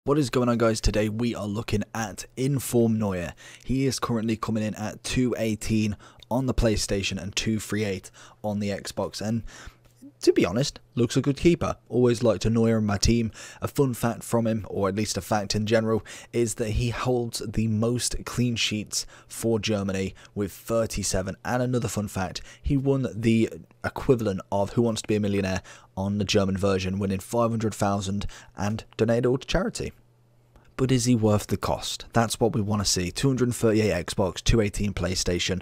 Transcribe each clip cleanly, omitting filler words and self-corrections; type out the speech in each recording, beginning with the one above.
What is going on, guys? Today we are looking at Inform Neuer. He is currently coming in at 218 on the PlayStation and 238 on the Xbox, and to be honest, looks a good keeper. Always liked a Neuer in my team. A fun fact from him, or at least a fact in general, is that he holds the most clean sheets for Germany with 37. And another fun fact, he won the equivalent of Who Wants to Be a Millionaire on the German version, winning 500,000 and donated all to charity. But is he worth the cost? That's what we want to see. 238 Xbox, 218 PlayStation.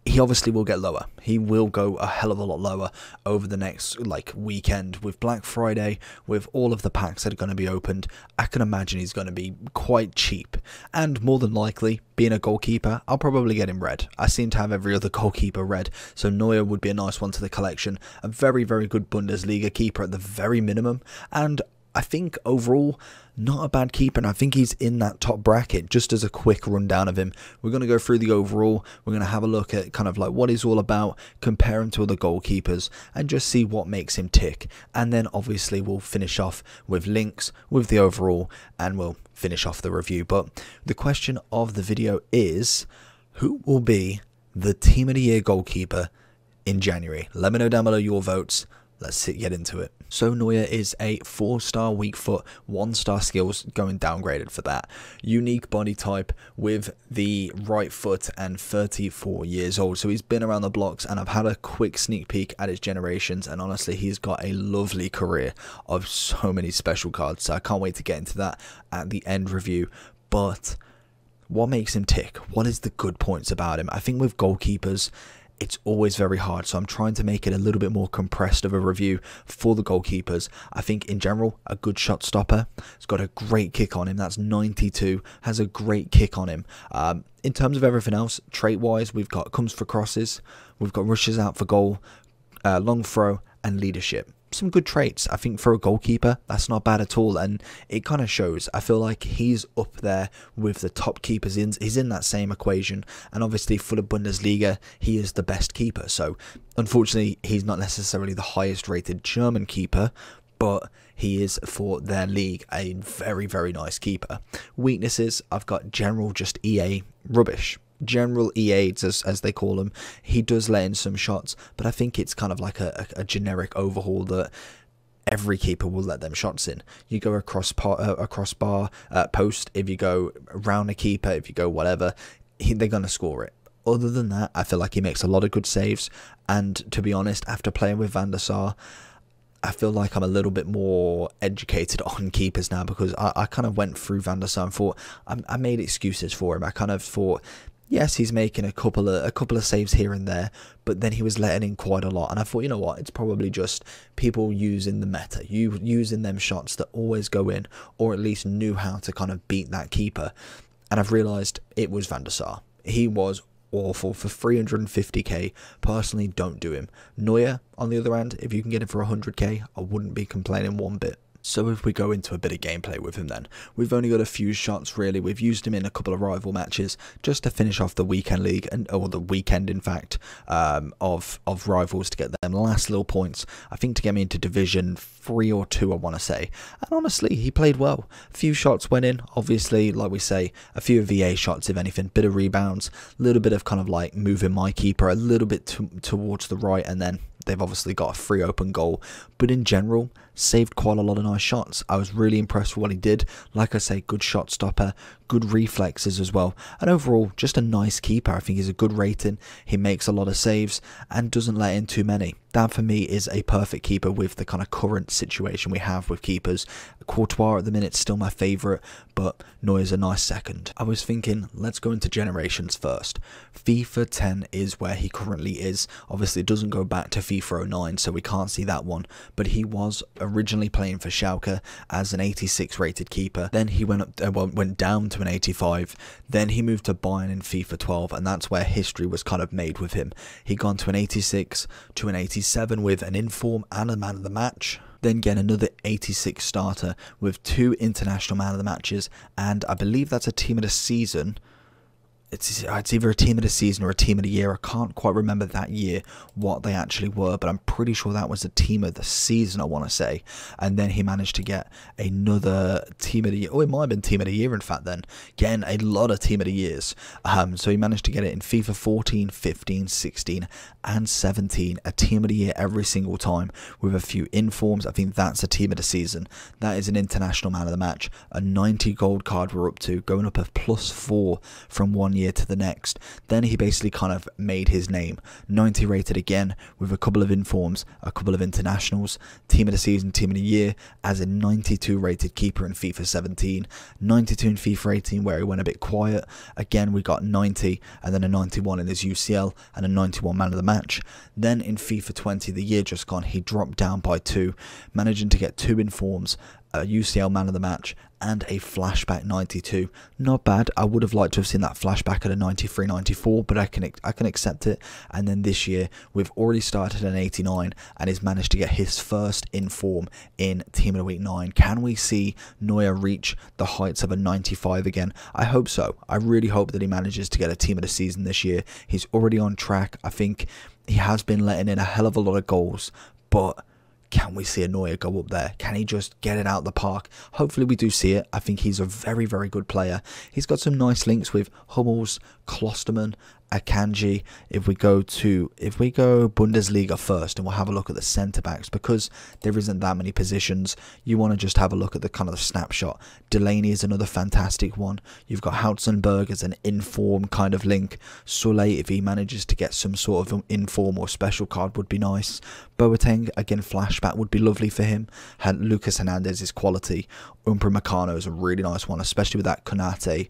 He obviously will get lower. He will go a hell of a lot lower over the next weekend with Black Friday, with all of the packs that are going to be opened. I can imagine he's going to be quite cheap, and more than likely, being a goalkeeper, I'll probably get him red. I seem to have every other goalkeeper red, so Neuer would be a nice one to the collection. A very, very good Bundesliga keeper at the very minimum, and I think overall, not a bad keeper, and I think he's in that top bracket. Just as a quick rundown of him, we're going to go through the overall, we're going to have a look at kind of like what he's all about, compare him to other goalkeepers, and just see what makes him tick. And then obviously we'll finish off with links, with the overall, and we'll finish off the review. But the question of the video is, who will be the Team of the Year goalkeeper in January? Let me know down below your votes. Let's get into it. So Neuer is a 4-star weak foot, 1-star skills, going downgraded for that. Unique body type with the right foot and 34 years old. So he's been around the blocks, and I've had a quick sneak peek at his generations, and honestly he's got a lovely career of so many special cards. So I can't wait to get into that at the end review. But what makes him tick? What is the good points about him? I think with goalkeepers, it's always very hard, so I'm trying to make it a little bit more compressed of a review for the goalkeepers. I think in general, a good shot stopper. He's got a great kick on him. That's 92. Has a great kick on him. In terms of everything else, trait-wise, we've got comes for crosses, we've got rushes out for goal, long throw, and leadership. Some good traits. I think for a goalkeeper, that's not bad at all, and it kind of shows. I feel like he's up there with the top keepers. He's in that same equation, and obviously for the Bundesliga, he is the best keeper. So unfortunately, he's not necessarily the highest rated German keeper, but he is for their league a very, very nice keeper. Weaknesses, I've got general just EA rubbish. General EAs, as they call them. He does let in some shots, but I think it's kind of like a generic overhaul that every keeper will let them shots in. You go across bar post, if you go around a keeper, if you go whatever, they're going to score it. Other than that, I feel like he makes a lot of good saves, and to be honest, after playing with Van der Sar, I feel like I'm a little bit more educated on keepers now, because I kind of went through Van der Sar and thought, I made excuses for him. I kind of thought, yes, he's making a couple of saves here and there, but then he was letting in quite a lot. And I thought, you know what, it's probably just people using the meta, using them shots that always go in, or at least knew how to kind of beat that keeper. And I've realised it was Van der Sar. He was awful for 350k. Personally, don't do him. Neuer, on the other hand, if you can get him for 100k, I wouldn't be complaining one bit. So if we go into a bit of gameplay with him then, we've only got a few shots really. We've used him in a couple of rival matches just to finish off the weekend league, or the weekend in fact, of rivals, to get them last little points. I think to get me into Division 3 or 2, I want to say. And honestly, he played well. A few shots went in, obviously, like we say, a few VA shots if anything, bit of rebounds, a little bit of kind of like moving my keeper a little bit towards the right, and then they've obviously got a free open goal, but in general, saved quite a lot of nice shots. I was really impressed with what he did. Like I say, good shot stopper, good reflexes as well, and overall, just a nice keeper. I think he's a good rating. He makes a lot of saves and doesn't let in too many. That for me is a perfect keeper with the kind of current situation we have with keepers. Courtois at the minute is still my favourite, but Neuer's a nice second. I was thinking, let's go into generations first. FIFA 10 is where he currently is. Obviously, it doesn't go back to FIFA 09, so we can't see that one, but he was originally playing for Schalke as an 86 rated keeper. Then he went down to an 85. Then he moved to Bayern in FIFA 12, and that's where history was kind of made with him. He'd gone to an 86, to an 87 with an inform and a man of the match. Then get another 86 starter with 2 international man of the matches, and I believe that's a team of the season, it's either a team of the season or a team of the year. I can't quite remember that year what they actually were, but I'm pretty sure that was a team of the season, I want to say. And then he managed to get another team of the year. Oh, it might have been team of the year, in fact, then. Getting a lot of team of the years. So he managed to get it in FIFA 14, 15, 16, and 17. A team of the year every single time with a few informs. I think that's a team of the season. That is an international man of the match. A 90 gold card we're up to, going up a +4 from 1 year to the next. Then he basically kind of made his name. 90 rated again with a couple of informs, a couple of internationals, team of the season, team of the year, as a 92 rated keeper in FIFA 17, 92 in FIFA 18 where he went a bit quiet. Again, we got 90 and then a 91 in his UCL and a 91 man of the match. Then in FIFA 20, the year just gone, he dropped down by 2, managing to get 2 informs, a UCL man of the match, and a flashback 92. Not bad. I would have liked to have seen that flashback at a 93-94, but I can accept it. And then this year we've already started an 89 and he's managed to get his first inform in Team of the Week 9. Can we see Neuer reach the heights of a 95 again? I hope so. I really hope that he manages to get a Team of the Season this year. He's already on track. I think he has been letting in a hell of a lot of goals, but can we see a Neuer go up there? Can he just get it out the park? Hopefully we do see it. I think he's a very, very good player. He's got some nice links with Hummels, Klosterman, Akanji. If we go Bundesliga first, and we'll have a look at the centre backs, because there isn't that many positions. You want to just have a look at the kind of the snapshot. Delaney is another fantastic one. You've got Hautzenberg as an inform kind of link. Soulé, if he manages to get some sort of inform or special card, would be nice. Boateng, again, flashback would be lovely for him. Lucas Hernandez is quality. Upamecano is a really nice one, especially with that Konate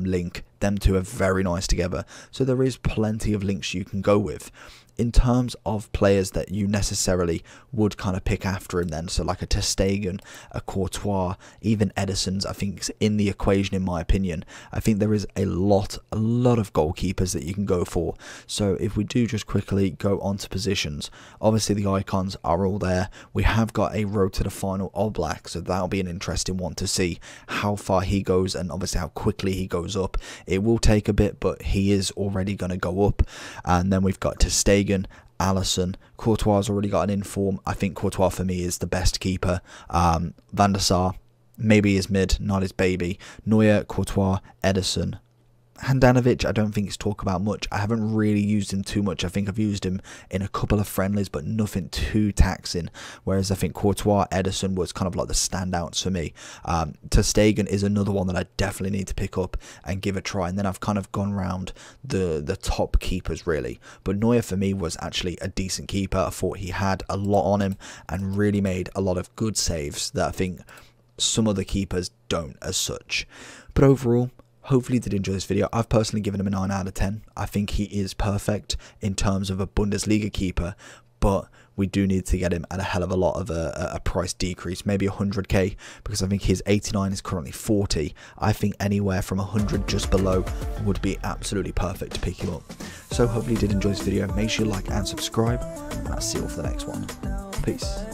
link. Them two are very nice together. So there is plenty of links you can go with. In terms of players that you necessarily would kind of pick after him then, so like a ter Stegen, a Courtois, even Ederson's, I think is in the equation in my opinion. I think there is a lot of goalkeepers that you can go for. So if we do just quickly go on to positions, obviously the icons are all there. We have got a road to the final Oblak, so that'll be an interesting one to see how far he goes and obviously how quickly he goes up. It will take a bit, but he is already going to go up. And then we've got ter Stegen, Alisson. Courtois has already got an inform. I think Courtois for me is the best keeper. Van der Sar, maybe his mid, not his baby. Neuer, Courtois, Ederson. Handanovic, I don't think he's talked about much. I haven't really used him too much. I think I've used him in a couple of friendlies, but nothing too taxing. Whereas I think Courtois, Ederson was kind of like the standouts for me. Ter Stegen is another one that I definitely need to pick up and give a try. And then I've kind of gone round the top keepers really. But Neuer for me was actually a decent keeper. I thought he had a lot on him and really made a lot of good saves that I think some other keepers don't as such. But overall, hopefully you did enjoy this video. I've personally given him a 9 out of 10. I think he is perfect in terms of a Bundesliga keeper, but we do need to get him at a hell of a lot of a price decrease, maybe 100k, because I think his 89 is currently 40. I think anywhere from 100 just below would be absolutely perfect to pick him up. So hopefully you did enjoy this video. Make sure you like and subscribe, and I'll see you all for the next one. Peace.